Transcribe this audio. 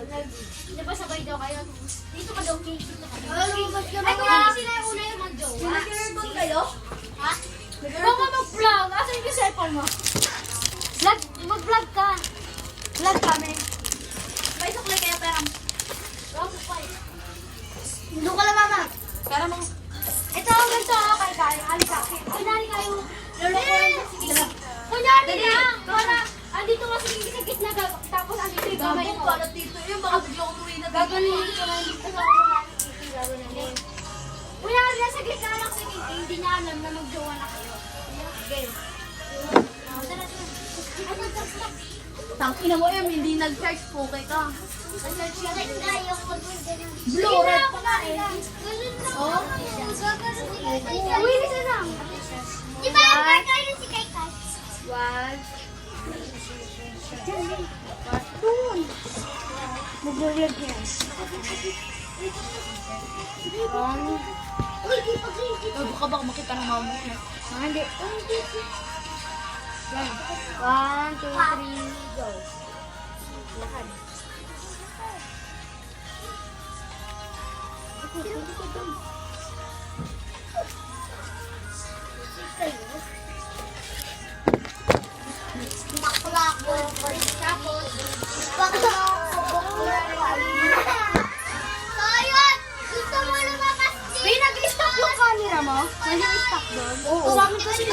Di ba sabay daw kayo? Dito ka daw, cake. Dito ka daw. Ay, kung hindi sila yung una yung mag-jowa. Nag-aircon kayo? Ha? Huwag ka mag-vlog. Asan yung cellphone mo? Vlog, mag-vlog ka. Vlog kami. May suklay kaya pera. Doon ka lang, mama. Pera mo. Ito, ganito ako kay Kaya. Halika. Kunyari kayo. Lulukuhan ka. Sige. Kunyari lang. Para, andito ka sa gitna. Tapos andito yung kamay Gabong mo. pala dito. Yung baka bigla umuwi na dito. Gaganunin ko na dito sa kumain. Gaganunin. Kunyari na sa gitna lang. Sige, hindi niya alam na mag-jowa na kayo. Game. Tara, tara. Ay, nag-stop. Tangina mo yun, hindi nag-charge po kay ka. Nag-search ka rin na yung Blue, red pa nga eh. Oh? Uwi na siya lang. Di ba yung burger yung si Kai Kai? One. Doon. Mag-vlog yan. Uy, di pa green. Baka baka makita ng mama mo. Hindi. Yan. 1, 2, 3, go. Lakad. Bakla ko. Tapos, bakla ko. So, yun. Gusto mo lumakas din. May nag-stop yung camera mo? Nag-stop doon? Oo. Sabi ko sila